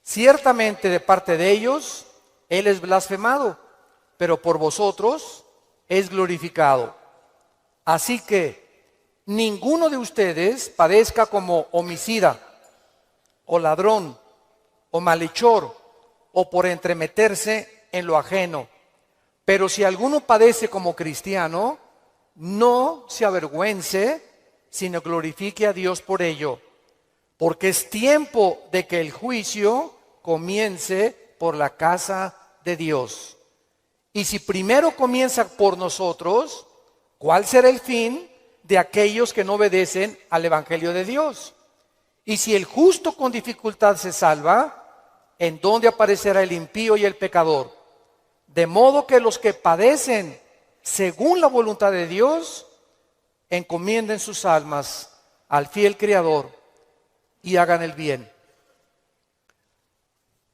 Ciertamente de parte de ellos, Él es blasfemado, pero por vosotros es glorificado. Así que ninguno de ustedes padezca como homicida, o ladrón, o malhechor, o por entremeterse en lo ajeno. Pero si alguno padece como cristiano, no se avergüence, sino glorifique a Dios por ello. Porque es tiempo de que el juicio comience por la casa de Dios. Y si primero comienza por nosotros, ¿cuál será el fin de aquellos que no obedecen al Evangelio de Dios? Y si el justo con dificultad se salva, ¿en dónde aparecerá el impío y el pecador? De modo que los que padecen según la voluntad de Dios, encomienden sus almas al fiel Creador y hagan el bien.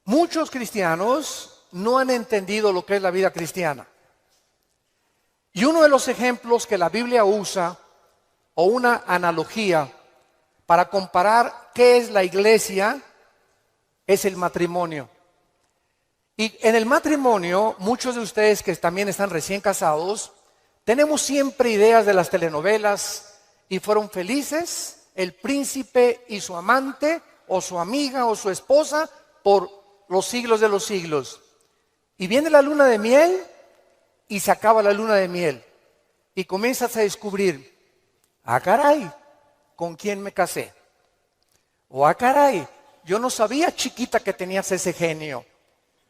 Muchos cristianos no han entendido lo que es la vida cristiana. Y uno de los ejemplos que la Biblia usa, o una analogía para comparar qué es la iglesia, es el matrimonio. Y en el matrimonio, muchos de ustedes que también están recién casados, tenemos siempre ideas de las telenovelas y fueron felices el príncipe y su amante, o su amiga o su esposa, por los siglos de los siglos. Y viene la luna de miel y se acaba la luna de miel. Y comienzas a descubrir, caray, ¿con quién me casé? O caray, yo no sabía, chiquita, que tenías ese genio.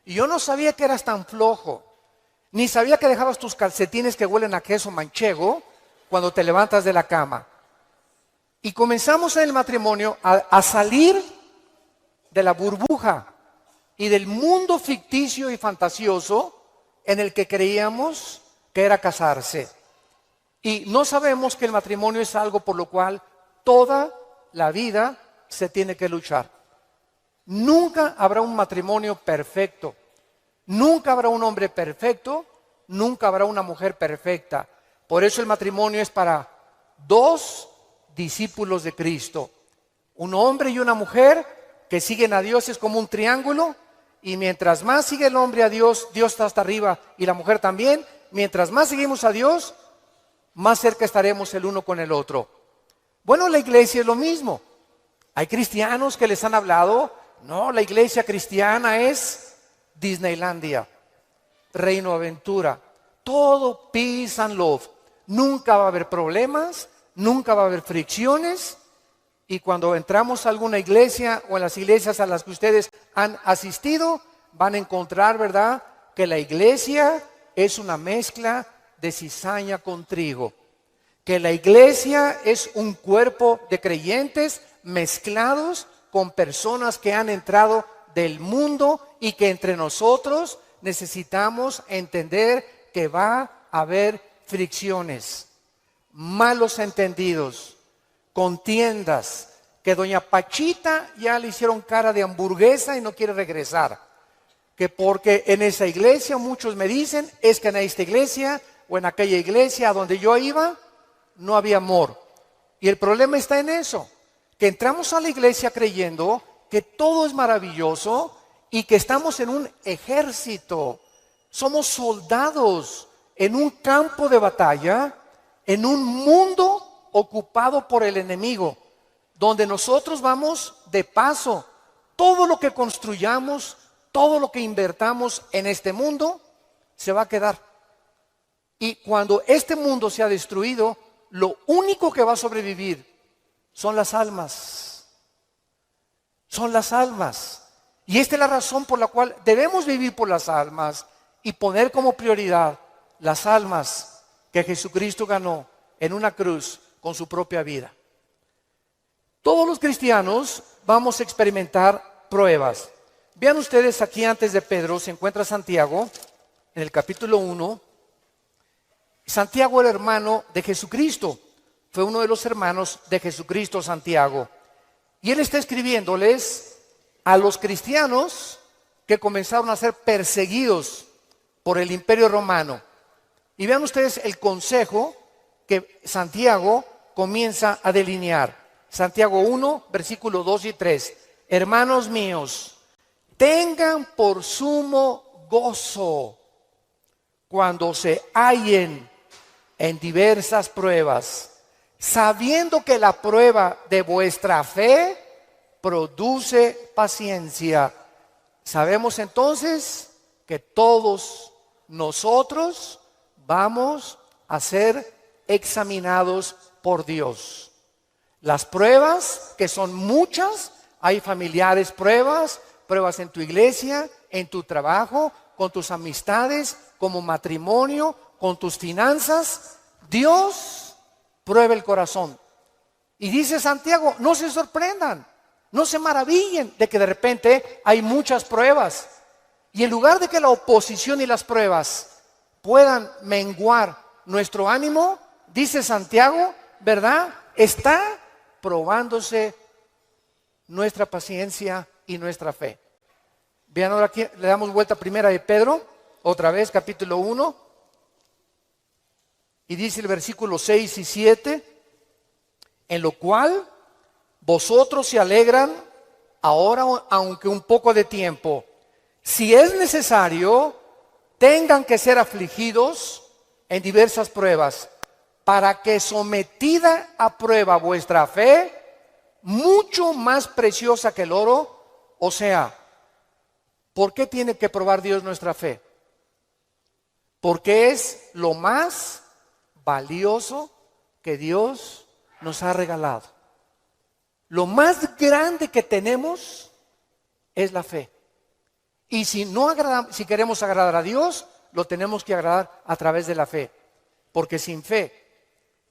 Y yo no sabía que eras tan flojo. Ni sabía que dejabas tus calcetines que huelen a queso manchego cuando te levantas de la cama. Y comenzamos en el matrimonio a salir de la burbuja y del mundo ficticio y fantasioso en el que creíamos que era casarse. Y no sabemos que el matrimonio es algo por lo cual toda la vida se tiene que luchar. Nunca habrá un matrimonio perfecto. Nunca habrá un hombre perfecto. Nunca habrá una mujer perfecta. Por eso el matrimonio es para dos discípulos de Cristo. Un hombre y una mujer que siguen a Dios, es como un triángulo. Y mientras más sigue el hombre a Dios, Dios está hasta arriba y la mujer también. Mientras más seguimos a Dios, más cerca estaremos el uno con el otro. Bueno, la iglesia es lo mismo. Hay cristianos que les han hablado, no, la iglesia cristiana es Disneylandia, Reino Aventura, todo peace and love. Nunca va a haber problemas, nunca va a haber fricciones. Y cuando entramos a alguna iglesia o en las iglesias a las que ustedes han asistido, van a encontrar, ¿verdad?, que la iglesia es una mezcla de cizaña con trigo. Que la iglesia es un cuerpo de creyentes mezclados con personas que han entrado del mundo y que entre nosotros necesitamos entender que va a haber fricciones, malos entendidos, contiendas, que doña Pachita ya le hicieron cara de hamburguesa y no quiere regresar, que porque en esa iglesia, muchos me dicen, es que en esta iglesia o en aquella iglesia a donde yo iba no había amor. Y el problema está en eso, que entramos a la iglesia creyendo que todo es maravilloso y que estamos en un ejército, somos soldados en un campo de batalla, en un mundo ocupado por el enemigo, donde nosotros vamos de paso. Todo lo que construyamos, todo lo que invertamos en este mundo, se va a quedar. Y cuando este mundo sea destruido, lo único que va a sobrevivir son las almas. Son las almas. Y esta es la razón por la cual debemos vivir por las almas y poner como prioridad las almas que Jesucristo ganó en una cruz con su propia vida. Todos los cristianos vamos a experimentar pruebas. Vean ustedes aquí antes de Pedro se encuentra Santiago en el capítulo 1. Santiago era hermano de Jesucristo, fue uno de los hermanos de Jesucristo, Santiago. Y él está escribiéndoles a los cristianos que comenzaron a ser perseguidos por el Imperio Romano. Y vean ustedes el consejo que Santiago comienza a delinear. Santiago 1, versículos 2 y 3. Hermanos míos, tengan por sumo gozo cuando se hallen en diversas pruebas, sabiendo que la prueba de vuestra fe produce paciencia. Sabemos entonces que todos nosotros vamos a ser examinados por Dios. Las pruebas, que son muchas, hay familiares pruebas en tu iglesia, en tu trabajo, con tus amistades, como matrimonio, con tus finanzas. Dios prueba el corazón. Y dice Santiago, no se sorprendan, no se maravillen de que de repente hay muchas pruebas. Y en lugar de que la oposición y las pruebas puedan menguar nuestro ánimo, dice Santiago, ¿verdad? Está probándose nuestra paciencia y nuestra fe. Vean ahora aquí, le damos vuelta a Primera de Pedro, otra vez, capítulo 1. Y dice el versículo 6 y 7, en lo cual vosotros se alegran ahora, aunque un poco de tiempo, si es necesario, tengan que ser afligidos en diversas pruebas, para que sometida a prueba vuestra fe, mucho más preciosa que el oro, o sea, ¿por qué tiene que probar Dios nuestra fe? Porque es lo más valioso que Dios nos ha regalado. Lo más grande que tenemos es la fe. Y si queremos agradar a Dios, lo tenemos que agradar a través de la fe. Porque sin fe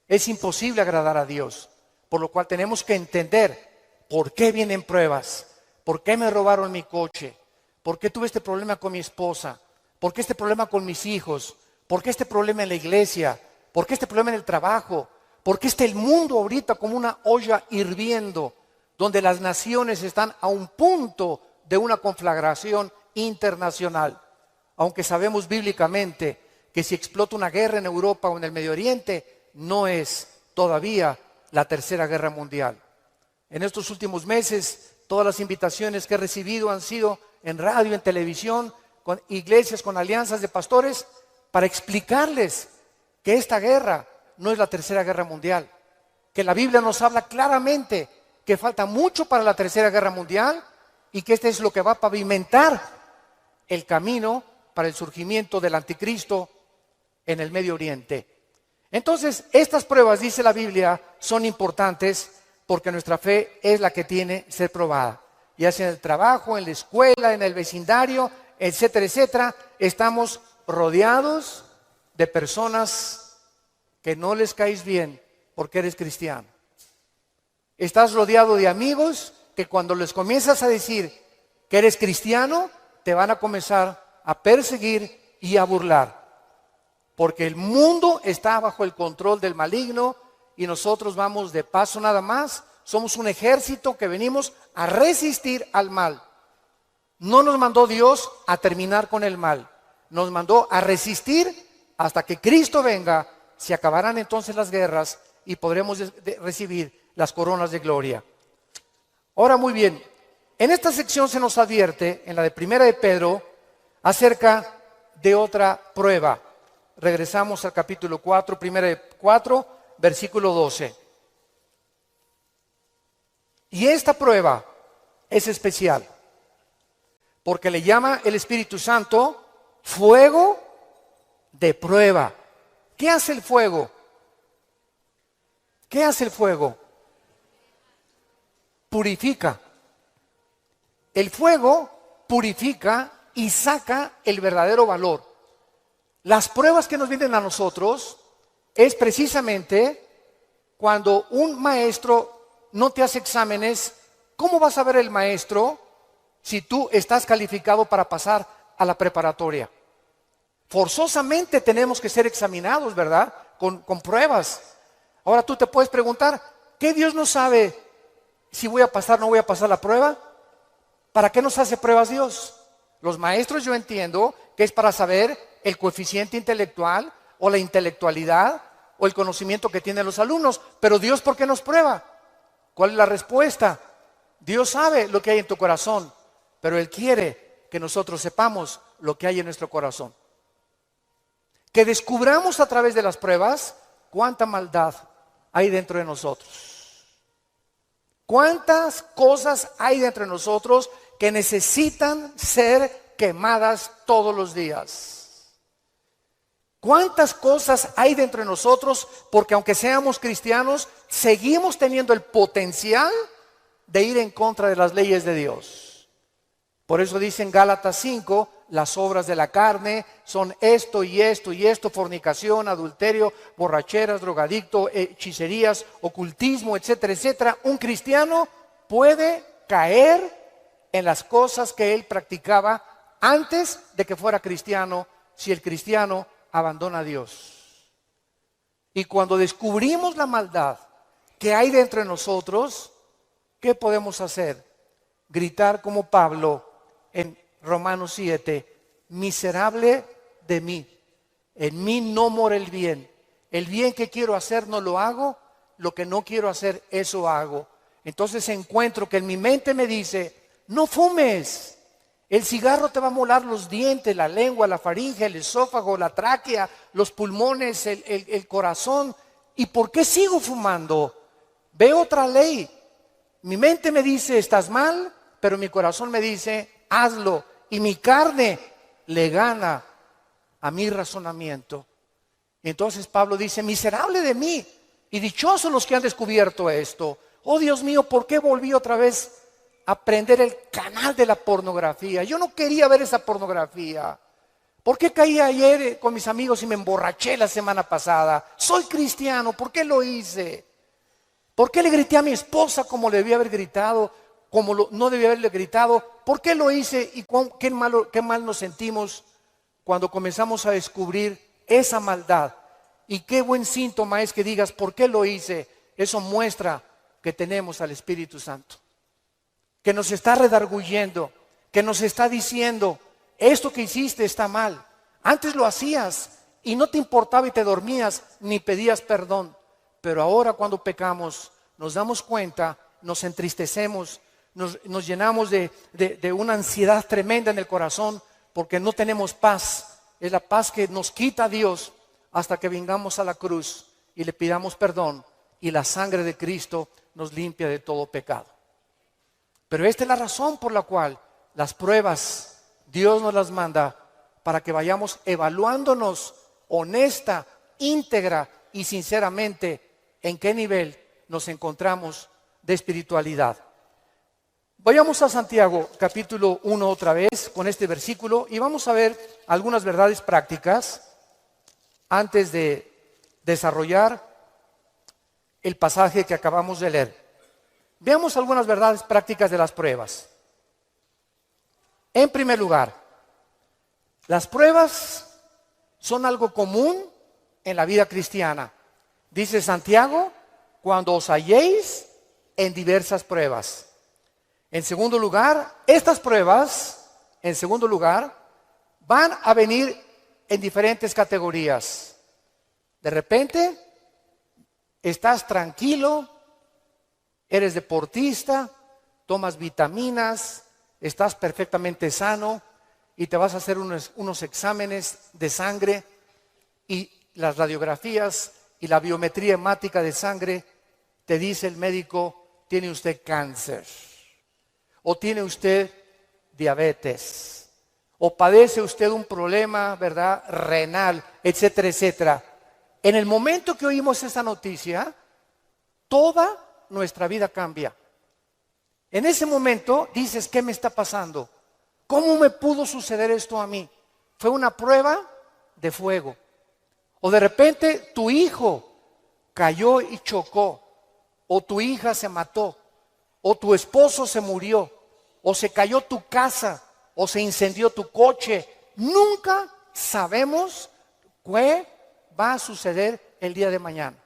es imposible agradar a Dios. Por lo cual tenemos que entender por qué vienen pruebas, por qué me robaron mi coche, por qué tuve este problema con mi esposa, por qué este problema con mis hijos, por qué este problema en la iglesia, por qué este problema en el trabajo, por qué está el mundo ahorita como una olla hirviendo, donde las naciones están a un punto de una conflagración internacional. Aunque sabemos bíblicamente que si explota una guerra en Europa o en el Medio Oriente, no es todavía la tercera guerra mundial. En estos últimos meses, todas las invitaciones que he recibido han sido en radio, en televisión, con iglesias, con alianzas de pastores, para explicarles que esta guerra no es la tercera guerra mundial, que la Biblia nos habla claramente que falta mucho para la tercera guerra mundial y que este es lo que va a pavimentar el camino para el surgimiento del anticristo en el Medio Oriente. Entonces, estas pruebas, dice la Biblia, son importantes porque nuestra fe es la que tiene que ser probada. Ya sea en el trabajo, en la escuela, en el vecindario, etcétera, etcétera, estamos rodeados de personas que no les caes bien porque eres cristiano. Estás rodeado de amigos que cuando les comienzas a decir que eres cristiano, te van a comenzar a perseguir y a burlar. Porque el mundo está bajo el control del maligno y nosotros vamos de paso nada más. Somos un ejército que venimos a resistir al mal. No nos mandó Dios a terminar con el mal. Nos mandó a resistir hasta que Cristo venga. Se acabarán entonces las guerras y podremos recibir las coronas de gloria. Ahora, muy bien, en esta sección se nos advierte, en la de Primera de Pedro, acerca de otra prueba. Regresamos al capítulo 4, Primera de 4, versículo 12. Y esta prueba es especial, porque le llama el Espíritu Santo fuego de prueba. ¿Qué hace el fuego? ¿Qué hace el fuego? Purifica. El fuego purifica y saca el verdadero valor. Las pruebas que nos vienen a nosotros es precisamente cuando un maestro no te hace exámenes. ¿Cómo vas a ver el maestro si tú estás calificado para pasar a la preparatoria? Forzosamente tenemos que ser examinados, ¿verdad? Con pruebas. Ahora tú te puedes preguntar, ¿qué Dios no sabe si voy a pasar o no voy a pasar la prueba? ¿Para qué nos hace pruebas Dios? Los maestros, yo entiendo que es para saber el coeficiente intelectual o la intelectualidad o el conocimiento que tienen los alumnos. Pero Dios, ¿por qué nos prueba? ¿Cuál es la respuesta? Dios sabe lo que hay en tu corazón. pero Él quiere que nosotros sepamos lo que hay en nuestro corazón. Que descubramos a través de las pruebas cuánta maldad hay dentro de nosotros. Cuántas cosas hay dentro de nosotros que necesitan ser quemadas todos los días. Cuántas cosas hay dentro de nosotros porque aunque seamos cristianos, seguimos teniendo el potencial de ir en contra de las leyes de Dios. Por eso dice en Gálatas 5, las obras de la carne son esto y esto y esto: fornicación, adulterio, borracheras, drogadicto, hechicerías, ocultismo, etcétera, etcétera. Un cristiano puede caer en las cosas que él practicaba antes de que fuera cristiano, si el cristiano abandona a Dios. Y cuando descubrimos la maldad que hay dentro de nosotros, ¿qué podemos hacer? Gritar como Pablo en Romanos 7, miserable de mí, en mí no mora el bien que quiero hacer no lo hago, lo que no quiero hacer eso hago. Entonces encuentro que en mi mente me dice, no fumes, el cigarro te va a molar los dientes, la lengua, la faringe, el esófago, la tráquea, los pulmones, el corazón. ¿Y por qué sigo fumando? Veo otra ley. Mi mente me dice, estás mal, pero mi corazón me dice, hazlo. Y mi carne le gana a mi razonamiento. Entonces Pablo dice, miserable de mí, y dichosos los que han descubierto esto. Oh Dios mío, ¿por qué volví otra vez a prender el canal de la pornografía? Yo no quería ver esa pornografía. ¿Por qué caí ayer con mis amigos y me emborraché la semana pasada? Soy cristiano, ¿por qué lo hice? ¿Por qué le grité a mi esposa como le debía haber gritado? No debía haberle gritado. ¿Por qué lo hice? Y qué mal nos sentimos cuando comenzamos a descubrir esa maldad. Y qué buen síntoma es que digas, ¿por qué lo hice? Eso muestra que tenemos al Espíritu Santo, que nos está redarguyendo, que nos está diciendo, esto que hiciste está mal. Antes lo hacías y no te importaba y te dormías ni pedías perdón. Pero ahora cuando pecamos nos damos cuenta, nos entristecemos, nos llenamos de una ansiedad tremenda en el corazón porque no tenemos paz. Es la paz que nos quita Dios hasta que vengamos a la cruz y le pidamos perdón y la sangre de Cristo nos limpia de todo pecado. Pero esta es la razón por la cual las pruebas Dios nos las manda, para que vayamos evaluándonos honesta, íntegra y sinceramente en qué nivel nos encontramos de espiritualidad. Vayamos a Santiago capítulo 1 otra vez con este versículo y vamos a ver algunas verdades prácticas antes de desarrollar el pasaje que acabamos de leer. Veamos algunas verdades prácticas de las pruebas. En primer lugar, las pruebas son algo común en la vida cristiana. Dice Santiago, cuando os halléis en diversas pruebas. En segundo lugar, estas pruebas, van a venir en diferentes categorías. De repente, estás tranquilo, eres deportista, tomas vitaminas, estás perfectamente sano y te vas a hacer unos exámenes de sangre y las radiografías y la biometría hemática de sangre te dice el médico, tiene usted cáncer, o tiene usted diabetes, o padece usted un problema, ¿verdad?, renal, etcétera, etcétera. En el momento que oímos esa noticia, toda nuestra vida cambia. En ese momento dices, ¿qué me está pasando? ¿Cómo me pudo suceder esto a mí? Fue una prueba de fuego. O de repente tu hijo cayó y chocó, o tu hija se mató, o tu esposo se murió, o se cayó tu casa, o se incendió tu coche. Nunca sabemos qué va a suceder el día de mañana.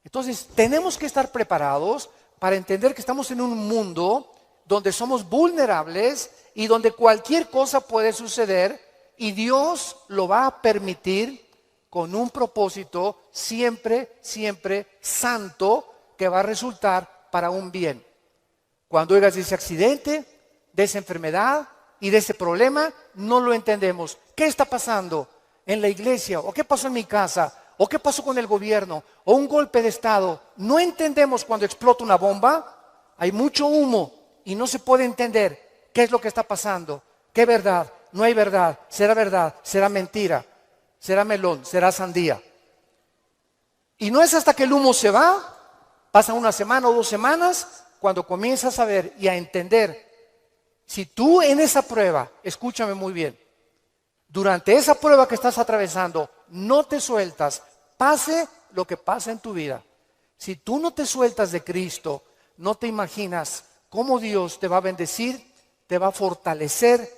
Entonces tenemos que estar preparados para entender que estamos en un mundo donde somos vulnerables y donde cualquier cosa puede suceder y Dios lo va a permitir con un propósito siempre, siempre santo que va a resultar para un bien. Cuando oigas ese accidente, de esa enfermedad y de ese problema, no lo entendemos. ¿Qué está pasando en la iglesia? ¿O qué pasó en mi casa? ¿O qué pasó con el gobierno? ¿O un golpe de estado? No entendemos cuando explota una bomba. Hay mucho humo y no se puede entender qué es lo que está pasando. ¿Qué verdad? No hay verdad. ¿Será mentira? ¿Será melón? ¿Será sandía? Y no es hasta que el humo se va, pasa una semana o 2 semanas, cuando comienzas a ver y a entender. Si tú en esa prueba, escúchame muy bien, durante esa prueba que estás atravesando, no te sueltas, pase lo que pase en tu vida. Si tú no te sueltas de Cristo, no te imaginas cómo Dios te va a bendecir, te va a fortalecer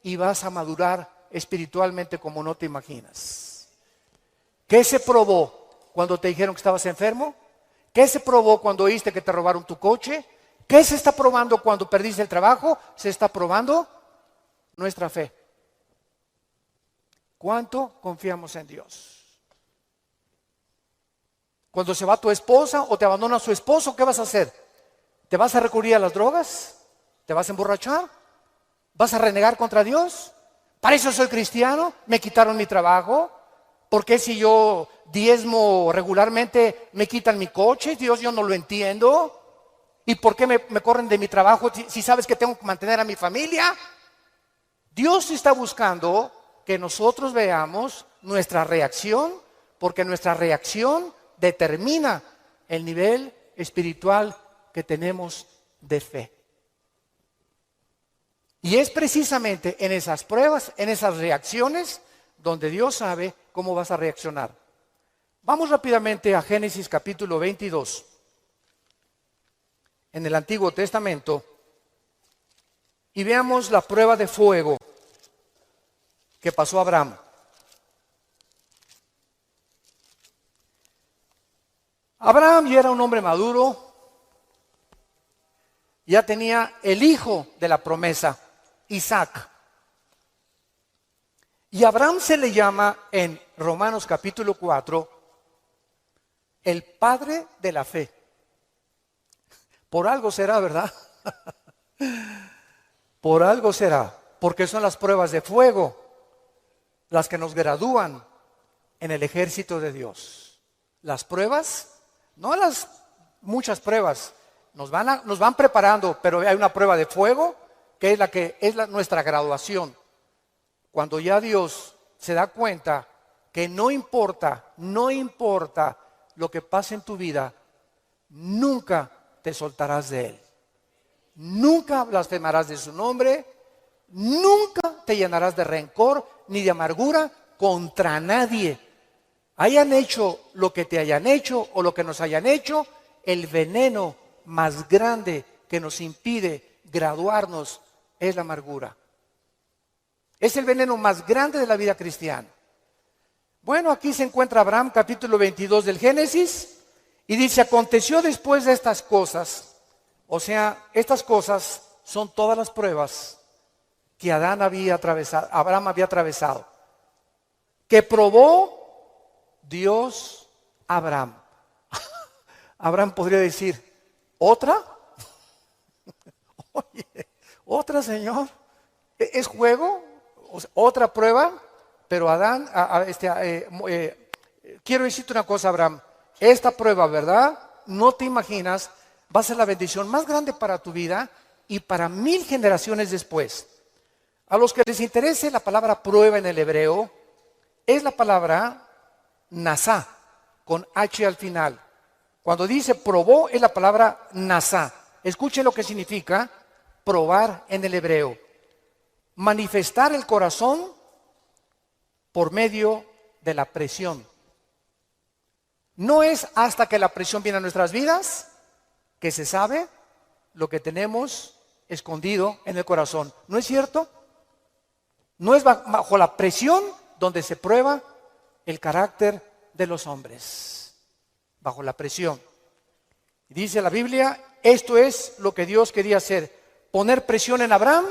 y vas a madurar espiritualmente como no te imaginas. ¿Qué se probó cuando te dijeron que estabas enfermo? ¿Qué se probó cuando oíste que te robaron tu coche? ¿Qué se está probando cuando perdiste el trabajo? Se está probando nuestra fe. ¿Cuánto confiamos en Dios? Cuando se va tu esposa o te abandona su esposo, ¿qué vas a hacer? ¿Te vas a recurrir a las drogas? ¿Te vas a emborrachar? ¿Vas a renegar contra Dios? ¿Para eso soy cristiano? ¿Me quitaron mi trabajo? ¿Por qué si yo diezmo regularmente me quitan mi coche? Dios, yo no lo entiendo. ¿Y por qué me corren de mi trabajo si sabes que tengo que mantener a mi familia? Dios está buscando que nosotros veamos nuestra reacción, porque nuestra reacción determina el nivel espiritual que tenemos de fe. Y es precisamente en esas pruebas, en esas reacciones, donde Dios sabe cómo vas a reaccionar. Vamos rápidamente a Génesis capítulo 22. En el Antiguo Testamento, y veamos la prueba de fuego que pasó a Abraham. Abraham ya era un hombre maduro, ya tenía el hijo de la promesa, Isaac. Y a Abraham se le llama en Romanos capítulo 4 el padre de la fe. Por algo será, ¿verdad? Por algo será, porque son las pruebas de fuego las que nos gradúan en el ejército de Dios. Las pruebas, no las muchas pruebas, nos van preparando, pero hay una prueba de fuego que es nuestra graduación. Cuando ya Dios se da cuenta que no importa lo que pase en tu vida, nunca te soltarás de Él. Nunca blasfemarás de su nombre, nunca te llenarás de rencor ni de amargura contra nadie. Hayan hecho lo que te hayan hecho o lo que nos hayan hecho, el veneno más grande que nos impide graduarnos es la amargura. Es el veneno más grande de la vida cristiana. Bueno, aquí se encuentra Abraham, capítulo 22 del Génesis, y dice, aconteció después de estas cosas, o sea, estas cosas son todas las pruebas que Abraham había atravesado, que probó Dios a Abraham. Abraham podría decir, ¿otra? Oye, ¿otra, Señor? ¿Es juego? O sea, ¿otra prueba? Pero Adán, quiero decirte una cosa, Abraham, esta prueba, ¿verdad? No te imaginas, va a ser la bendición más grande para tu vida y para 1000 generaciones después. A los que les interese la palabra prueba en el hebreo, es la palabra nasá, con H al final. Cuando dice probó, es la palabra nasá. Escuchen lo que significa probar en el hebreo. Manifestar el corazón por medio de la presión. No es hasta que la presión viene a nuestras vidas que se sabe lo que tenemos escondido en el corazón. ¿No es cierto? No es bajo la presión donde se prueba el carácter de los hombres. Bajo la presión. Dice la Biblia, esto es lo que Dios quería hacer. Poner presión en Abraham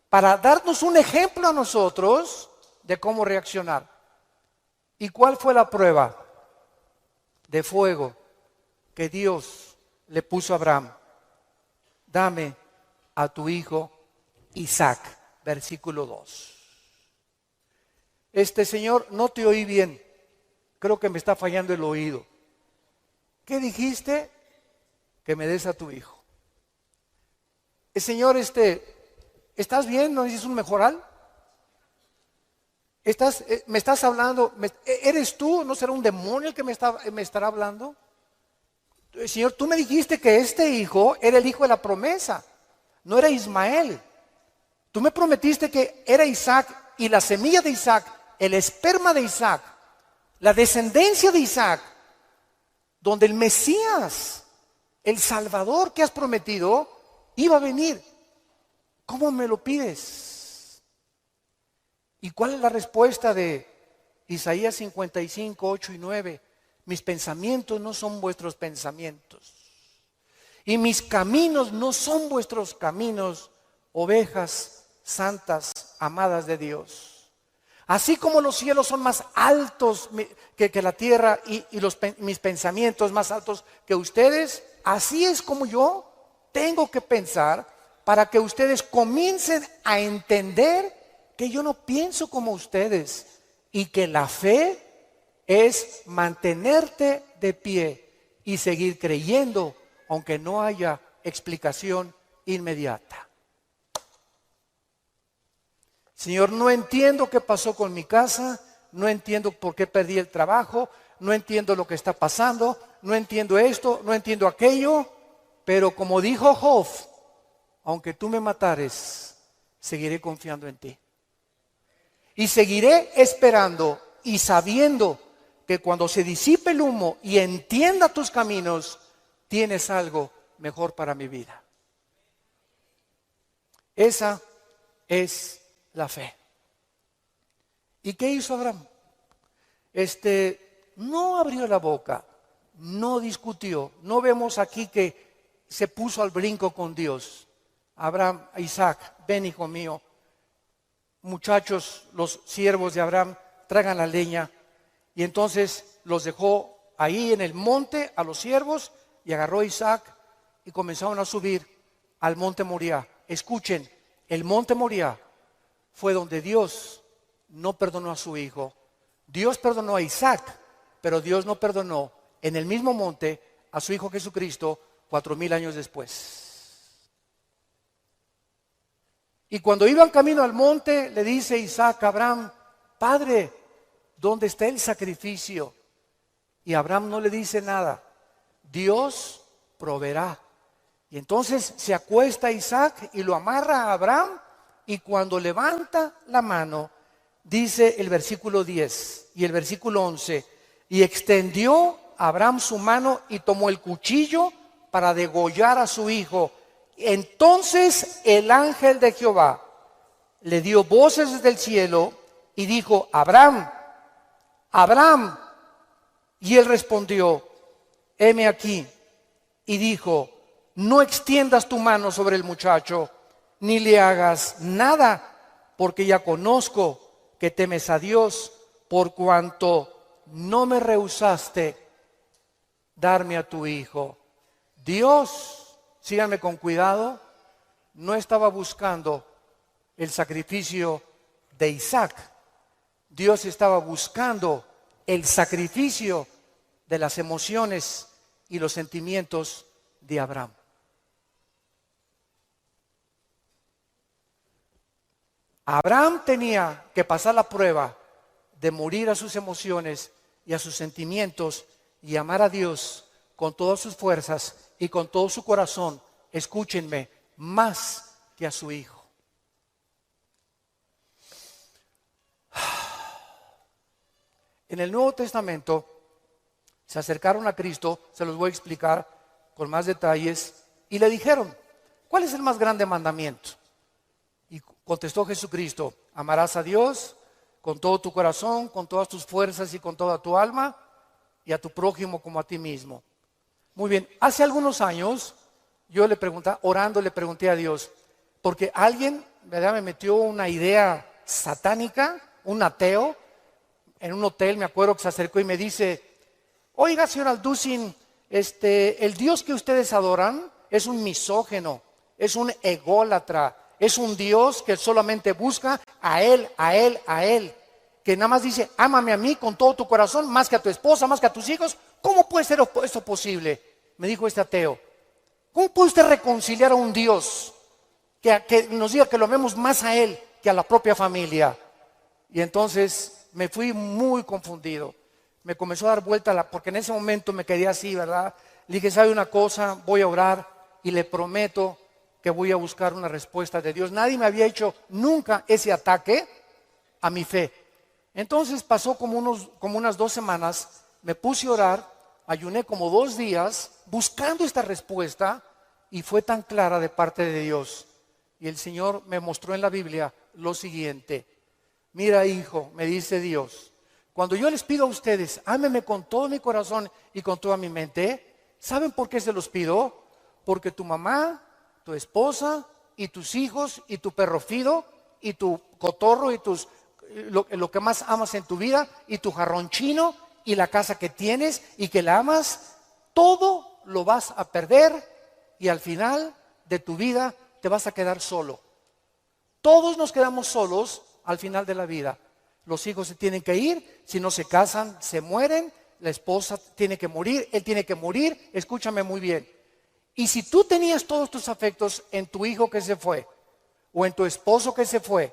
para darnos un ejemplo a nosotros de cómo reaccionar. ¿Y cuál fue la prueba de fuego que Dios le puso a Abraham? Dame a tu hijo Isaac. Versículo 2. Señor, no te oí bien. Creo que me está fallando el oído. ¿Qué dijiste? Que me des a tu hijo. Señor, ¿estás bien? ¿No necesitas un mejoral? ¿Me estás hablando? ¿Eres tú? ¿No será un demonio el que me estará hablando? Señor, tú me dijiste que este hijo era el hijo de la promesa, no era Ismael. Tú me prometiste que era Isaac y la semilla de Isaac, el esperma de Isaac, la descendencia de Isaac, donde el Mesías, el Salvador que has prometido, iba a venir. ¿Cómo me lo pides? ¿Y cuál es la respuesta de Isaías 55, 8 y 9? Mis pensamientos no son vuestros pensamientos, y mis caminos no son vuestros caminos, ovejas santas, amadas de Dios. Así como los cielos son más altos que la tierra y mis pensamientos más altos que ustedes, así es como yo tengo que pensar para que ustedes comiencen a entender que yo no pienso como ustedes y que la fe es mantenerte de pie y seguir creyendo aunque no haya explicación inmediata. Señor, no entiendo qué pasó con mi casa, no entiendo por qué perdí el trabajo, no entiendo lo que está pasando, no entiendo esto, no entiendo aquello, pero como dijo Job, aunque tú me matares, seguiré confiando en ti. Y seguiré esperando y sabiendo que cuando se disipe el humo y entienda tus caminos, tienes algo mejor para mi vida. Esa es la fe. ¿Y qué hizo Abraham? No abrió la boca, no discutió. No vemos aquí que se puso al brinco con Dios. Abraham, Isaac, ven hijo mío. Muchachos, los siervos de Abraham, traigan la leña. Y entonces los dejó ahí en el monte a los siervos y agarró a Isaac y comenzaron a subir al monte Moriah. Escuchen, el monte Moriah fue donde Dios no perdonó a su hijo. Dios perdonó a Isaac, pero Dios no perdonó en el mismo monte a su hijo Jesucristo 4000 años después. Y cuando iban camino al monte, le dice Isaac a Abraham: Padre, ¿dónde está el sacrificio? Y Abraham no le dice nada. Dios proveerá. Y entonces se acuesta Isaac y lo amarra a Abraham, y cuando levanta la mano, dice el versículo 10 y el versículo 11, y extendió Abraham su mano y tomó el cuchillo para degollar a su hijo. Entonces el ángel de Jehová le dio voces desde el cielo y dijo: Abraham, Abraham. Y él respondió: heme aquí. Y dijo: no extiendas tu mano sobre el muchacho, ni le hagas nada, porque ya conozco que temes a Dios, por cuanto no me rehusaste darme a tu hijo. Dios, síganme con cuidado, no estaba buscando el sacrificio de Isaac. Dios estaba buscando el sacrificio de las emociones y los sentimientos de Abraham. Abraham tenía que pasar la prueba de morir a sus emociones y a sus sentimientos y amar a Dios con todas sus fuerzas y con todo su corazón, escúchenme, más que a su hijo. En el Nuevo Testamento se acercaron a Cristo, se los voy a explicar con más detalles, y le dijeron: ¿cuál es el más grande mandamiento? Y contestó Jesucristo: amarás a Dios con todo tu corazón, con todas tus fuerzas y con toda tu alma, y a tu prójimo como a ti mismo. Muy bien, hace algunos años yo le pregunté, orando le pregunté a Dios, porque alguien, ¿verdad?, me metió una idea satánica, un ateo, en un hotel. Me acuerdo que se acercó y me dice: oiga, señor Alducin, el Dios que ustedes adoran es un misógeno, es un ególatra, es un Dios que solamente busca a Él, a Él, a Él. Que nada más dice, ámame a mí con todo tu corazón, más que a tu esposa, más que a tus hijos. ¿Cómo puede ser esto posible? Me dijo este ateo. ¿Cómo puede usted reconciliar a un Dios que nos diga que lo amemos más a Él que a la propia familia? Y entonces me fui muy confundido. Me comenzó a dar vuelta, porque en ese momento me quedé así, ¿verdad? Le dije, ¿sabe una cosa? Voy a orar y le prometo que voy a buscar una respuesta de Dios. Nadie me había hecho nunca ese ataque a mi fe. Entonces pasó como unas 2 semanas, me puse a orar, ayuné como 2 días buscando esta respuesta y fue tan clara de parte de Dios. Y el Señor me mostró en la Biblia lo siguiente. Mira, hijo, me dice Dios, cuando yo les pido a ustedes, ámenme con todo mi corazón y con toda mi mente, ¿saben por qué se los pido? Porque tu mamá, tu esposa y tus hijos y tu perro Fido y tu cotorro y lo que más amas en tu vida y tu jarrón chino y la casa que tienes y que la amas, todo lo vas a perder y al final de tu vida te vas a quedar solo. Todos nos quedamos solos al final de la vida. Los hijos se tienen que ir, si no se casan, se mueren, la esposa tiene que morir, él tiene que morir, escúchame muy bien. Y si tú tenías todos tus afectos en tu hijo que se fue, o en tu esposo que se fue,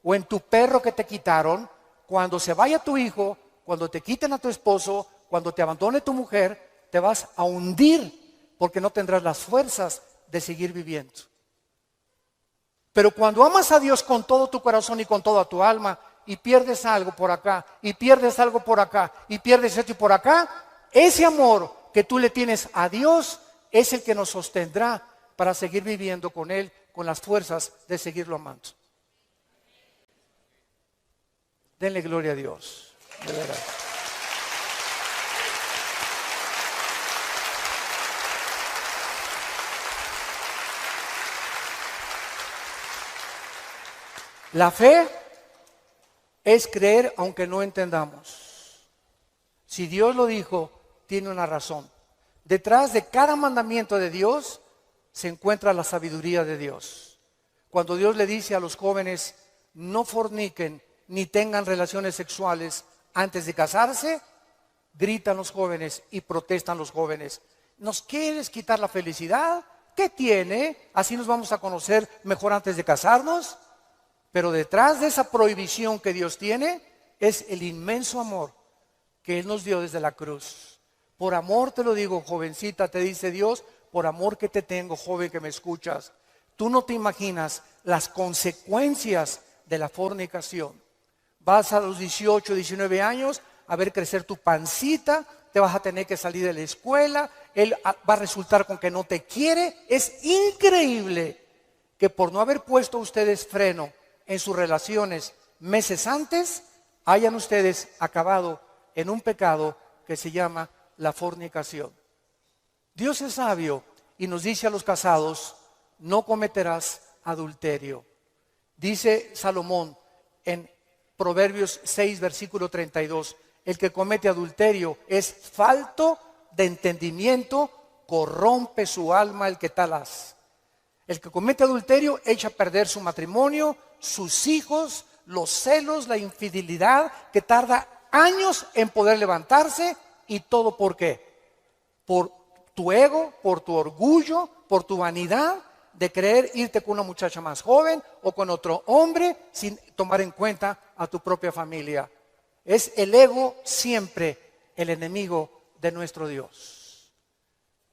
o en tu perro que te quitaron, cuando se vaya tu hijo, cuando te quiten a tu esposo, cuando te abandone tu mujer, te vas a hundir porque no tendrás las fuerzas de seguir viviendo. Pero cuando amas a Dios con todo tu corazón y con toda tu alma y pierdes algo por acá y pierdes algo por acá y pierdes esto y por acá, ese amor que tú le tienes a Dios es el que nos sostendrá para seguir viviendo con Él, con las fuerzas de seguirlo amando. Denle gloria a Dios, de verdad. La fe es creer aunque no entendamos. Si Dios lo dijo, tiene una razón. Detrás de cada mandamiento de Dios se encuentra la sabiduría de Dios. Cuando Dios le dice a los jóvenes, no forniquen ni tengan relaciones sexuales antes de casarse, gritan los jóvenes y protestan los jóvenes. ¿Nos quieres quitar la felicidad? ¿Qué tiene? ¿Así nos vamos a conocer mejor antes de casarnos? Pero detrás de esa prohibición que Dios tiene es el inmenso amor que Él nos dio desde la cruz. Por amor te lo digo, jovencita, te dice Dios, por amor que te tengo, joven que me escuchas. Tú no te imaginas las consecuencias de la fornicación. Vas a los 18, 19 años a ver crecer tu pancita, te vas a tener que salir de la escuela, él va a resultar con que no te quiere. Es increíble que por no haber puesto ustedes freno en sus relaciones meses antes, hayan ustedes acabado en un pecado que se llama la fornicación. Dios es sabio y nos dice a los casados, no cometerás adulterio. Dice Salomón en Proverbios 6, versículo 32, el que comete adulterio es falto de entendimiento, corrompe su alma el que tal hace. El que comete adulterio echa a perder su matrimonio, sus hijos, los celos, la infidelidad, que tarda años en poder levantarse. ¿Y todo por qué? Por tu ego, por tu orgullo, por tu vanidad de creer irte con una muchacha más joven o con otro hombre sin tomar en cuenta a tu propia familia. Es el ego siempre el enemigo de nuestro Dios.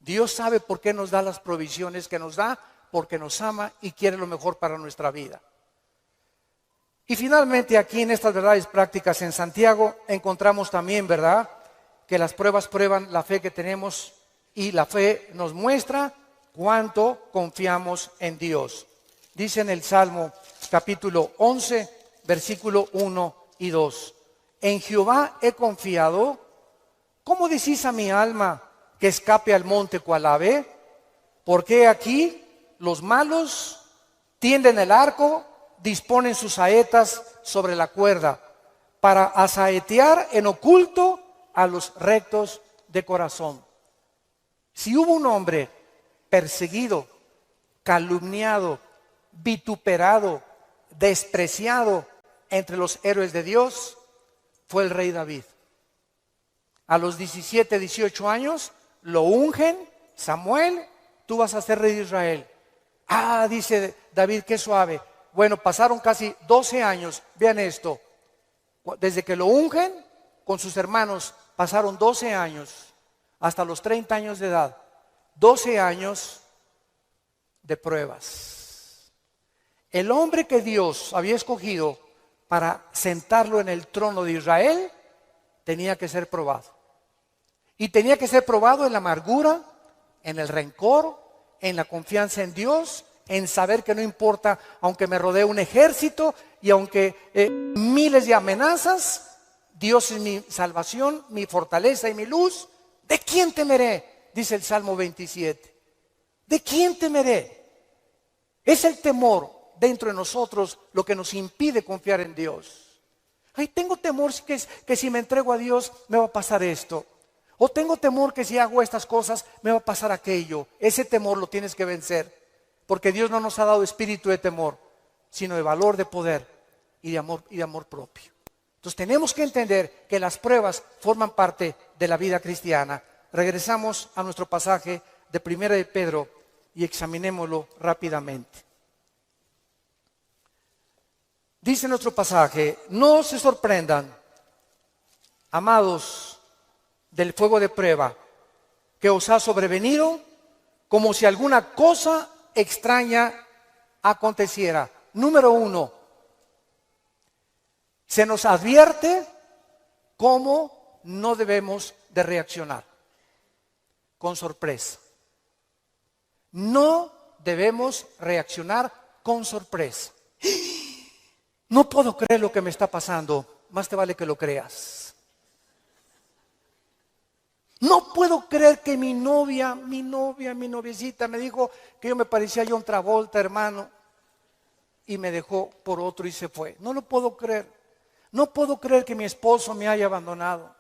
Dios sabe por qué nos da las provisiones que nos da, porque nos ama y quiere lo mejor para nuestra vida. Y finalmente aquí en estas verdades prácticas en Santiago encontramos también, ¿verdad?, que las pruebas prueban la fe que tenemos y la fe nos muestra cuánto confiamos en Dios. Dice en el Salmo capítulo 11, versículo 1 y 2. En Jehová he confiado. ¿Cómo decís a mi alma que escape al monte cual ave? Porque aquí los malos tienden el arco, disponen sus saetas sobre la cuerda para asaetear en oculto a los rectos de corazón. Si hubo un hombre perseguido calumniado, vituperado, despreciado entre los héroes de Dios, fue el rey David. A los 17, 18 años, lo ungen, Samuel, tú vas a ser rey de Israel. Ah, dice David, qué suave. Bueno, pasaron casi 12 años, vean esto, desde que lo ungen con sus hermanos, pasaron 12 años, hasta los 30 años de edad, 12 años de pruebas. El hombre que Dios había escogido para sentarlo en el trono de Israel, tenía que ser probado. Y tenía que ser probado en la amargura, en el rencor, en la confianza en Dios, en saber que no importa, aunque me rodee un ejército y aunque miles de amenazas, Dios es mi salvación, mi fortaleza y mi luz. ¿De quién temeré? Dice el Salmo 27. ¿De quién temeré? Es el temor dentro de nosotros lo que nos impide confiar en Dios. Ay, tengo temor que si me entrego a Dios me va a pasar esto. O tengo temor que si hago estas cosas me va a pasar aquello. Ese temor lo tienes que vencer. Porque Dios no nos ha dado espíritu de temor, sino de valor, de poder y de amor propio. Entonces tenemos que entender que las pruebas forman parte de la vida cristiana. Regresamos a nuestro pasaje de 1 de Pedro y examinémoslo rápidamente. Dice nuestro pasaje: no se sorprendan, amados, del fuego de prueba que os ha sobrevenido, como si alguna cosa extraña aconteciera. Número 1, se nos advierte cómo no debemos de reaccionar. Con sorpresa. No debemos reaccionar con sorpresa. No puedo creer lo que me está pasando. Más te vale que lo creas. No puedo creer que mi noviecita me dijo que yo me parecía a John Travolta, hermano, y me dejó por otro y se fue. No lo puedo creer. No puedo creer que mi esposo me haya abandonado.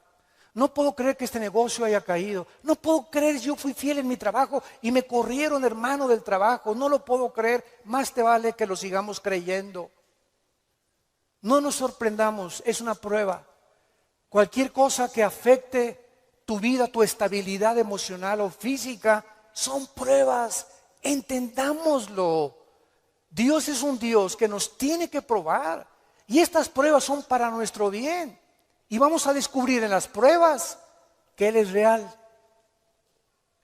No puedo creer que este negocio haya caído. No puedo creer, yo fui fiel en mi trabajo y me corrieron, hermano, del trabajo. No lo puedo creer. Más te vale que lo sigamos creyendo. No nos sorprendamos, es una prueba. Cualquier cosa que afecte tu vida, tu estabilidad emocional o física, son pruebas. Entendámoslo. Dios es un Dios que nos tiene que probar. Y estas pruebas son para nuestro bien. Y vamos a descubrir en las pruebas que Él es real,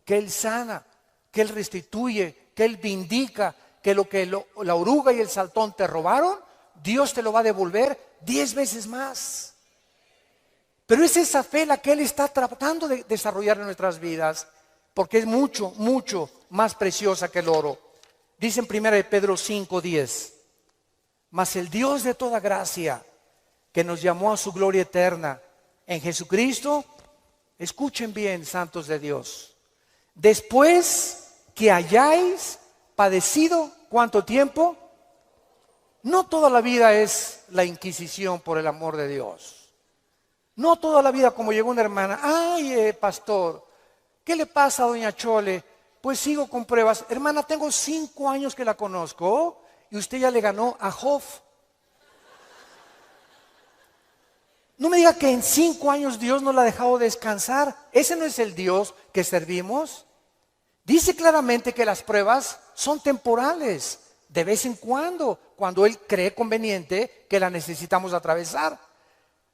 que Él sana, que Él restituye, que Él vindica, que la oruga y el saltón te robaron, Dios te lo va a devolver 10 veces más. Pero es esa fe la que Él está tratando de desarrollar en nuestras vidas, porque es mucho, mucho más preciosa que el oro. Dice en 1 de Pedro 5:10, mas el Dios de toda gracia, que nos llamó a su gloria eterna en Jesucristo, escuchen bien, santos de Dios, después que hayáis padecido, ¿cuánto tiempo? No toda la vida es la inquisición por el amor de Dios. No toda la vida como llegó una hermana, ay, pastor, ¿qué le pasa a doña Chole? Pues sigo con pruebas. Hermana, tengo 5 años que la conozco y usted ya le ganó a Job. No me diga que en 5 años Dios no la ha dejado descansar. Ese no es el Dios que servimos. Dice claramente que las pruebas son temporales, de vez en cuando Él cree conveniente que la necesitamos atravesar.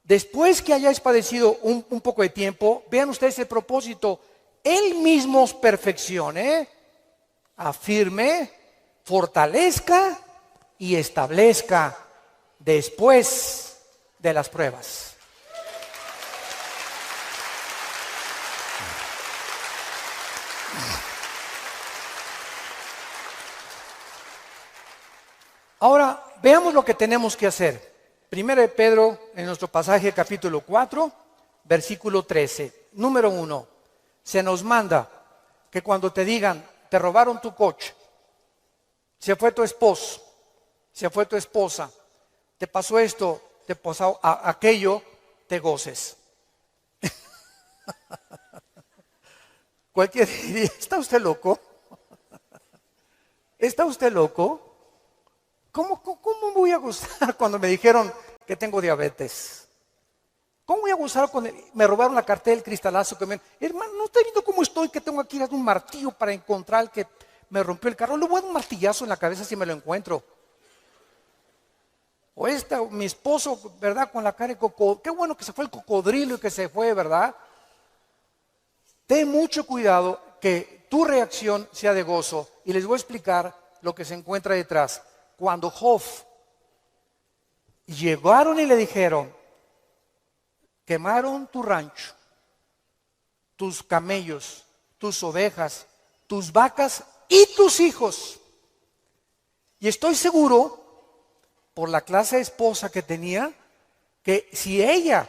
Después que hayáis padecido un poco de tiempo, vean ustedes el propósito. Él mismo os perfeccione, afirme, fortalezca y establezca después de las pruebas. Ahora, veamos lo que tenemos que hacer. 1 de Pedro, en nuestro pasaje capítulo 4, versículo 13. Número 1, se nos manda que cuando te digan, te robaron tu coche, se fue tu esposo, se fue tu esposa, te pasó esto, te pasó aquello, te goces. Cualquier diría, ¿está usted loco? ¿Está usted loco? ¿Cómo voy a gozar cuando me dijeron que tengo diabetes? ¿Cómo voy a gozar cuando me robaron la cartera, el cristalazo que me... Hermano, ¿no está viendo cómo estoy? Que tengo aquí un martillo para encontrar el que me rompió el carro. Le voy a dar un martillazo en la cabeza si me lo encuentro. O mi esposo, ¿verdad? Con la cara de cocodrilo. Qué bueno que se fue el cocodrilo y que se fue, ¿verdad? Ten mucho cuidado que tu reacción sea de gozo. Y les voy a explicar lo que se encuentra detrás. Cuando Job llegaron y le dijeron, quemaron tu rancho, tus camellos, tus ovejas, tus vacas y tus hijos. Y estoy seguro, por la clase de esposa que tenía, que si ella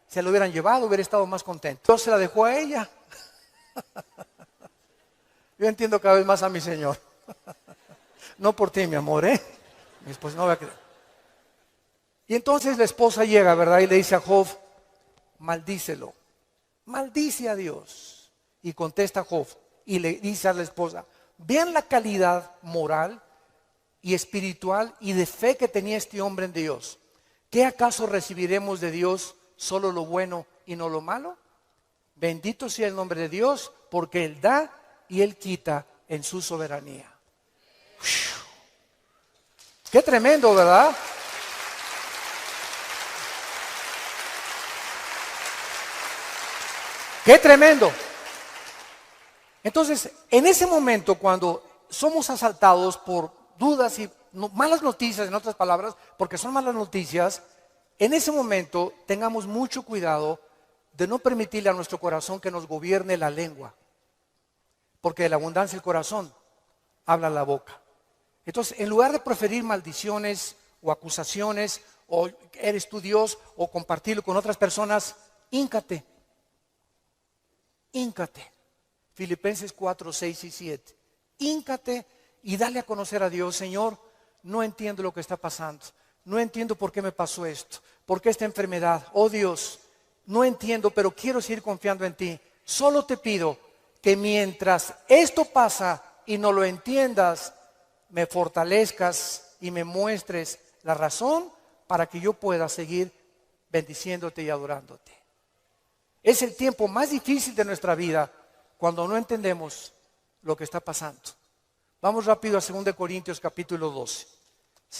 se lo hubieran llevado, hubiera estado más contento. Entonces se la dejó a ella. Yo entiendo cada vez más a mi Señor. No por ti, mi amor, mi esposa no va a quedar. Y entonces la esposa llega, ¿verdad? Y le dice a Job, maldícelo, maldice a Dios. Y contesta Job y le dice a la esposa, vean la calidad moral y espiritual y de fe que tenía este hombre en Dios. ¿Qué acaso recibiremos de Dios solo lo bueno y no lo malo? Bendito sea el nombre de Dios, porque Él da y Él quita en su soberanía. Qué tremendo, ¿verdad? Qué tremendo. Entonces, en ese momento, cuando somos asaltados por dudas y malas noticias, en otras palabras, porque son malas noticias, en ese momento tengamos mucho cuidado de no permitirle a nuestro corazón que nos gobierne la lengua, porque de la abundancia del corazón habla la boca. Entonces, en lugar de proferir maldiciones o acusaciones, o eres tú Dios, o compartirlo con otras personas, híncate. Filipenses 4, 6 y 7. Híncate y dale a conocer a Dios. Señor, no entiendo lo que está pasando. No entiendo por qué me pasó esto. ¿Por qué esta enfermedad? Oh Dios, no entiendo, pero quiero seguir confiando en ti. Solo te pido que mientras esto pasa y no lo entiendas, me fortalezcas y me muestres la razón para que yo pueda seguir bendiciéndote y adorándote. Es el tiempo más difícil de nuestra vida cuando no entendemos lo que está pasando. Vamos rápido a 2 Corintios capítulo 12.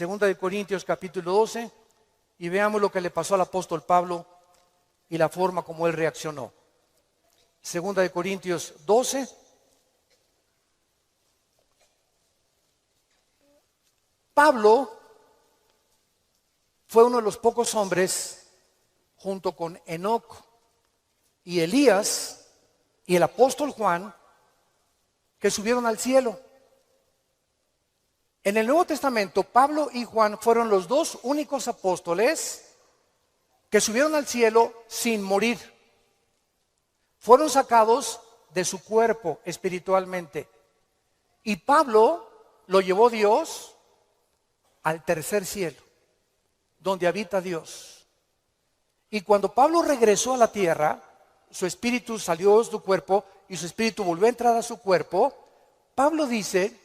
2 Corintios capítulo 12 y veamos lo que le pasó al apóstol Pablo y la forma como él reaccionó. 2 Corintios 12. Pablo fue uno de los pocos hombres, junto con Enoc y Elías y el apóstol Juan, que subieron al cielo. En el Nuevo Testamento, Pablo y Juan fueron los dos únicos apóstoles que subieron al cielo sin morir. Fueron sacados de su cuerpo espiritualmente. Y Pablo lo llevó Dios al tercer cielo, donde habita Dios. Y cuando Pablo regresó a la tierra, su espíritu salió de su cuerpo y su espíritu volvió a entrar a su cuerpo. Pablo dice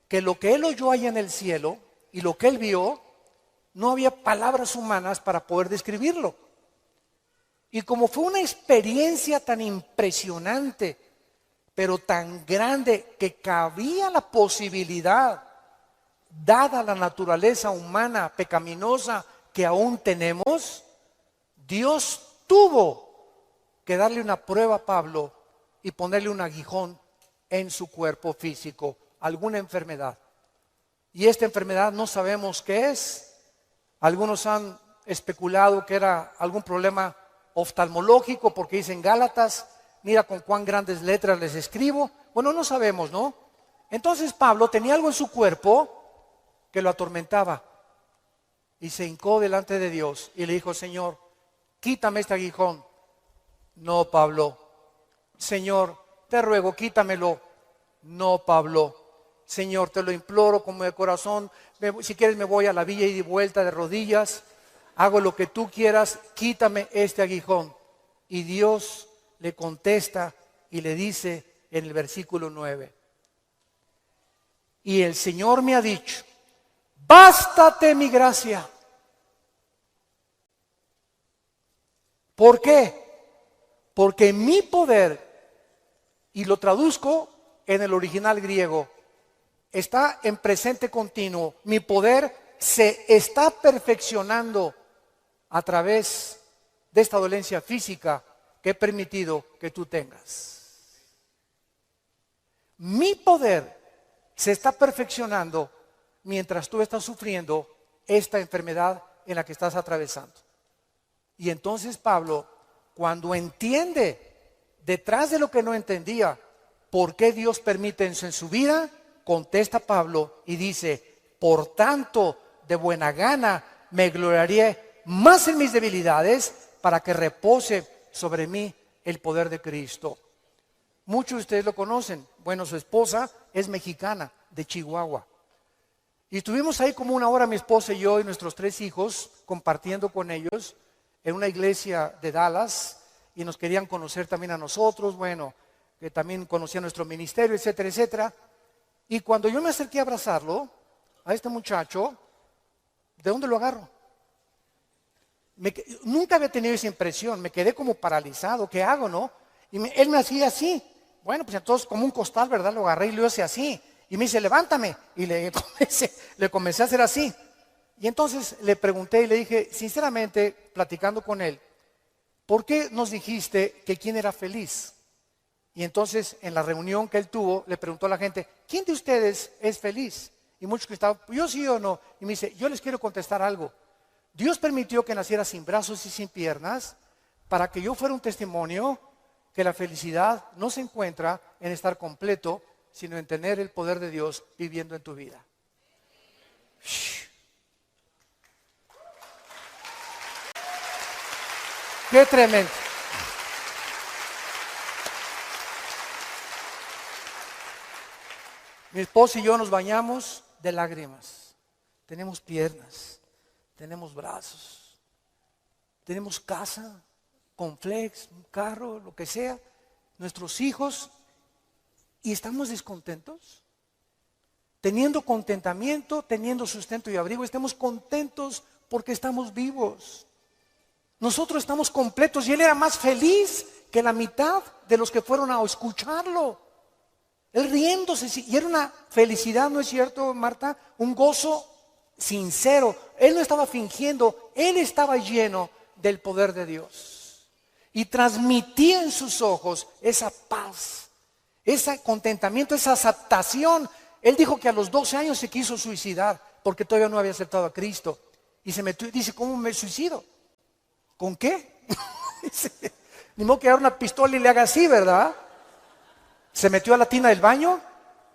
que lo que él oyó allá en el cielo y lo que él vio, no había palabras humanas para poder describirlo. Y como fue una experiencia tan impresionante, pero tan grande, que cabía la posibilidad, dada la naturaleza humana pecaminosa que aún tenemos, Dios tuvo que darle una prueba a Pablo y ponerle un aguijón en su cuerpo físico, alguna enfermedad. Y esta enfermedad no sabemos qué es. Algunos han especulado que era algún problema oftalmológico, porque dicen Gálatas, mira con cuán grandes letras les escribo. Bueno, no sabemos, ¿no? Entonces Pablo tenía algo en su cuerpo que lo atormentaba y se hincó delante de Dios y le dijo: Señor, quítame este aguijón. No, Pablo. Señor, te ruego, quítamelo. No, Pablo. Señor, te lo imploro como de corazón. Si quieres me voy a la villa y de vuelta de rodillas. Hago lo que tú quieras, quítame este aguijón. Y Dios le contesta y le dice en el versículo 9: y el Señor me ha dicho, bástate mi gracia. ¿Por qué? Porque mi poder, y lo traduzco en el original griego, está en presente continuo. Mi poder se está perfeccionando a través de esta dolencia física que he permitido que tú tengas. Mi poder se está perfeccionando mientras tú estás sufriendo esta enfermedad en la que estás atravesando. Y entonces Pablo, cuando entiende detrás de lo que no entendía, por qué Dios permite eso en su vida, contesta Pablo y dice, por tanto, de buena gana me gloriaré más en mis debilidades para que repose sobre mí el poder de Cristo. Muchos de ustedes lo conocen. Bueno, su esposa es mexicana, de Chihuahua. Y estuvimos ahí como una hora mi esposa y yo y nuestros 3 hijos compartiendo con ellos en una iglesia de Dallas y nos querían conocer también a nosotros, bueno, que también conocían nuestro ministerio, etcétera, etcétera. Y cuando yo me acerqué a abrazarlo, a este muchacho, ¿de dónde lo agarro? Nunca había tenido esa impresión, me quedé como paralizado, ¿qué hago, no? Y él me hacía así, bueno, pues entonces como un costal, ¿verdad? Lo agarré y lo hice así, y me dice, levántame, y le comencé a hacer así. Y entonces le pregunté y le dije, sinceramente, platicando con él, ¿por qué nos dijiste que quién era feliz? Y entonces en la reunión que él tuvo, le preguntó a la gente, ¿quién de ustedes es feliz? Y muchos que estaban, yo sí o no. Y me dice, yo les quiero contestar algo. Dios permitió que naciera sin brazos y sin piernas para que yo fuera un testimonio que la felicidad no se encuentra en estar completo, sino en tener el poder de Dios viviendo en tu vida. ¡Qué tremendo! Mi esposa y yo nos bañamos de lágrimas. Tenemos piernas, tenemos brazos, tenemos casa, Conflex, un carro, lo que sea, nuestros hijos, y estamos descontentos. Teniendo contentamiento, teniendo sustento y abrigo, estemos contentos porque estamos vivos. Nosotros estamos completos y él era más feliz que la mitad de los que fueron a escucharlo. Él riéndose, y era una felicidad, ¿no es cierto, Marta? Un gozo sincero. Él no estaba fingiendo, él estaba lleno del poder de Dios. Y transmitía en sus ojos esa paz, ese contentamiento, esa aceptación. Él dijo que a los 12 años se quiso suicidar porque todavía no había aceptado a Cristo. Y se metió y dice, ¿cómo me suicido? ¿Con qué? Ni modo que agarre una pistola y le haga así, ¿verdad? Se metió a la tina del baño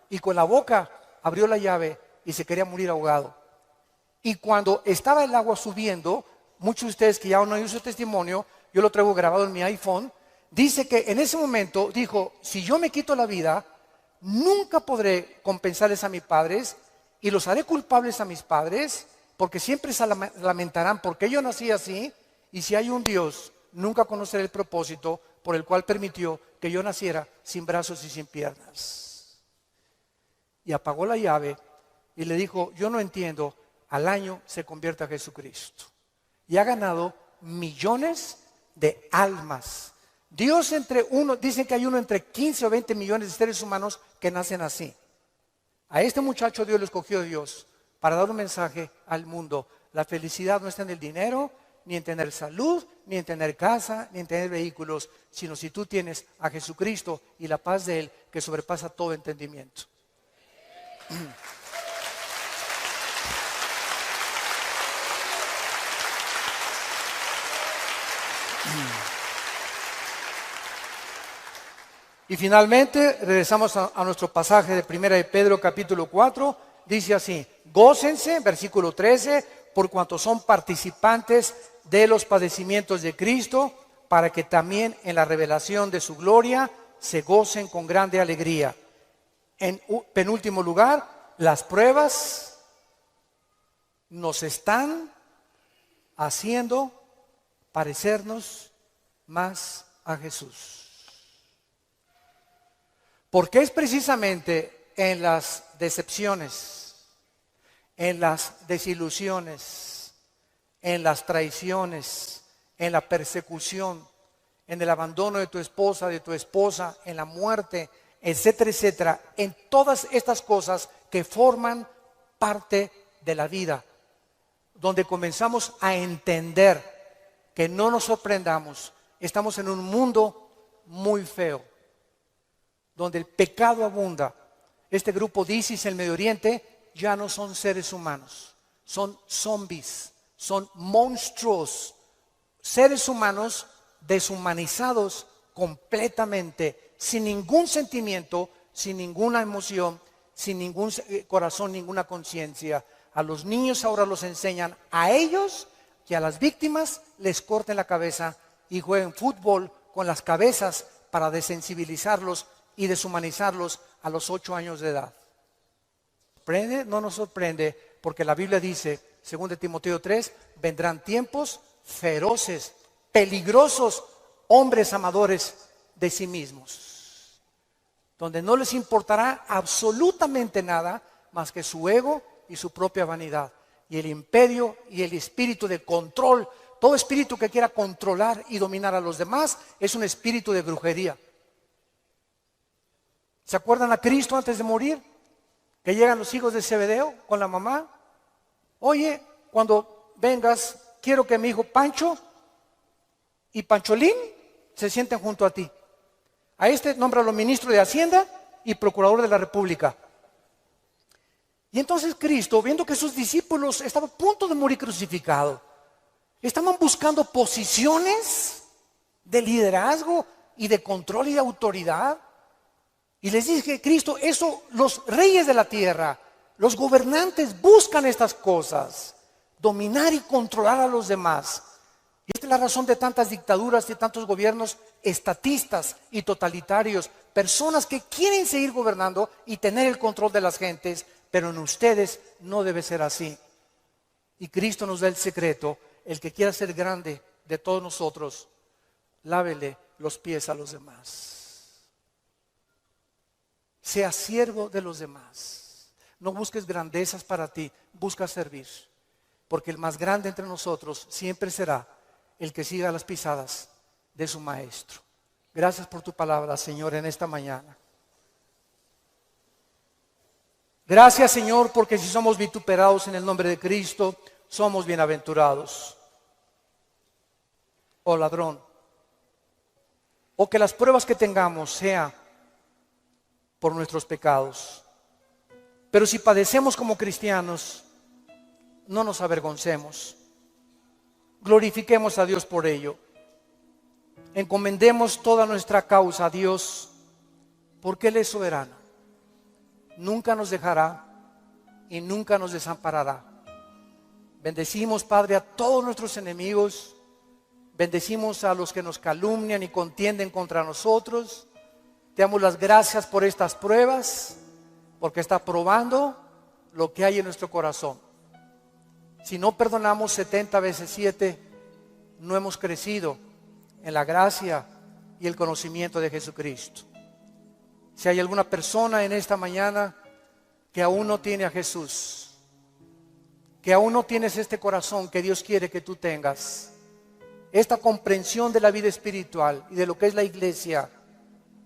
y con la boca abrió la llave y se quería morir ahogado. Y cuando estaba el agua subiendo, muchos de ustedes que ya no oído su testimonio, yo lo traigo grabado en mi iPhone, dice que en ese momento dijo, si yo me quito la vida, nunca podré compensarles a mis padres y los haré culpables a mis padres porque siempre se lamentarán porque yo nací así y si hay un Dios, nunca conoceré el propósito por el cual permitió que yo naciera sin brazos y sin piernas. Y apagó la llave y le dijo, yo no entiendo, al año se convierte a Jesucristo. Y ha ganado millones de almas. Dios dicen que hay uno entre 15 o 20 millones de seres humanos que nacen así. A este muchacho Dios lo escogió Dios para dar un mensaje al mundo. La felicidad no está en el dinero, ni en tener salud, ni en tener casa, ni en tener vehículos, sino si tú tienes a Jesucristo y la paz de Él que sobrepasa todo entendimiento. Y finalmente regresamos a nuestro pasaje de 1 de Pedro capítulo 4, dice así, gócense, versículo 13, por cuanto son participantes de los padecimientos de Cristo, para que también en la revelación de su gloria se gocen con grande alegría. En penúltimo lugar, las pruebas nos están haciendo parecernos más a Jesús. Porque es precisamente en las decepciones, en las desilusiones, en las traiciones, en la persecución, en el abandono de tu esposa, de tu esposa, en la muerte, etcétera, etcétera, en todas estas cosas que forman parte de la vida, donde comenzamos a entender que no nos sorprendamos, estamos en un mundo muy feo, donde el pecado abunda. Este grupo de ISIS en el Medio Oriente ya no son seres humanos, son zombies, son monstruos, seres humanos deshumanizados completamente, sin ningún sentimiento, sin ninguna emoción, sin ningún corazón, ninguna conciencia. A los niños ahora los enseñan a ellos que a las víctimas les corten la cabeza y jueguen fútbol con las cabezas para desensibilizarlos y deshumanizarlos a los 8 años de edad. ¿Sorprende? No nos sorprende, porque la Biblia dice, 2 Timoteo 3, vendrán tiempos feroces, peligrosos, hombres amadores de sí mismos, donde no les importará absolutamente nada más que su ego y su propia vanidad, y el imperio y el espíritu de control. Todo espíritu que quiera controlar y dominar a los demás es un espíritu de brujería. ¿Se acuerdan a Cristo antes de morir? Que llegan los hijos de Zebedeo con la mamá. Oye, cuando vengas, quiero que mi hijo Pancho y Pancholín se sienten junto a ti. A este nómbralo ministro de Hacienda y procurador de la República. Y entonces Cristo, viendo que sus discípulos estaban a punto de morir crucificado, estaban buscando posiciones de liderazgo y de control y de autoridad. Y les dije, Cristo, eso los reyes de la tierra, los gobernantes buscan estas cosas, dominar y controlar a los demás. Y esta es la razón de tantas dictaduras y tantos gobiernos estatistas y totalitarios, personas que quieren seguir gobernando y tener el control de las gentes, pero en ustedes no debe ser así. Y Cristo nos da el secreto: el que quiera ser grande de todos nosotros, lávele los pies a los demás. Sea siervo de los demás. No busques grandezas para ti, busca servir. Porque el más grande entre nosotros siempre será el que siga las pisadas de su maestro. Gracias por tu palabra, Señor, en esta mañana. Gracias, Señor, porque si somos vituperados en el nombre de Cristo, somos bienaventurados. Oh ladrón, o que las pruebas que tengamos sean por nuestros pecados. Pero si padecemos como cristianos, no nos avergoncemos. Glorifiquemos a Dios por ello. Encomendemos toda nuestra causa a Dios, porque Él es soberano. Nunca nos dejará y nunca nos desamparará. Bendecimos, Padre, a todos nuestros enemigos. Bendecimos a los que nos calumnian y contienden contra nosotros. Te damos las gracias por estas pruebas, porque está probando lo que hay en nuestro corazón. Si no perdonamos 70 veces 7, no hemos crecido en la gracia y el conocimiento de Jesucristo. Si hay alguna persona en esta mañana que aún no tiene a Jesús, que aún no tienes este corazón que Dios quiere que tú tengas, esta comprensión de la vida espiritual y de lo que es la iglesia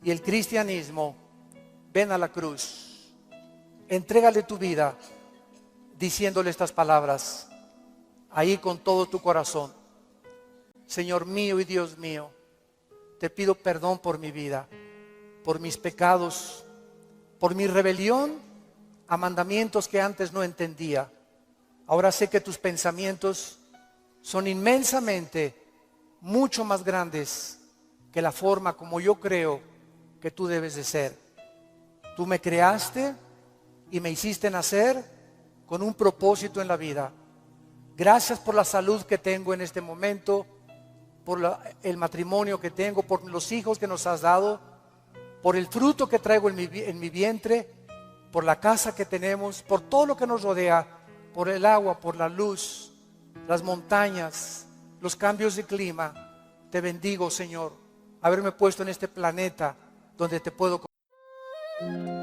y el cristianismo, ven a la cruz, entrégale tu vida diciéndole estas palabras ahí con todo tu corazón: Señor mío y Dios mío, te pido perdón por mi vida, por mis pecados, por mi rebelión a mandamientos que antes no entendía. Ahora sé que tus pensamientos son inmensamente mucho más grandes que la forma como yo creo que tú debes de ser. Tú me creaste y me hiciste nacer con un propósito en la vida. Gracias por la salud que tengo en este momento, por el matrimonio que tengo, por los hijos que nos has dado, por el fruto que traigo en mi vientre, por la casa que tenemos, por todo lo que nos rodea, por el agua, por la luz, las montañas, los cambios de clima. Te bendigo, Señor, haberme puesto en este planeta donde te puedo conocer.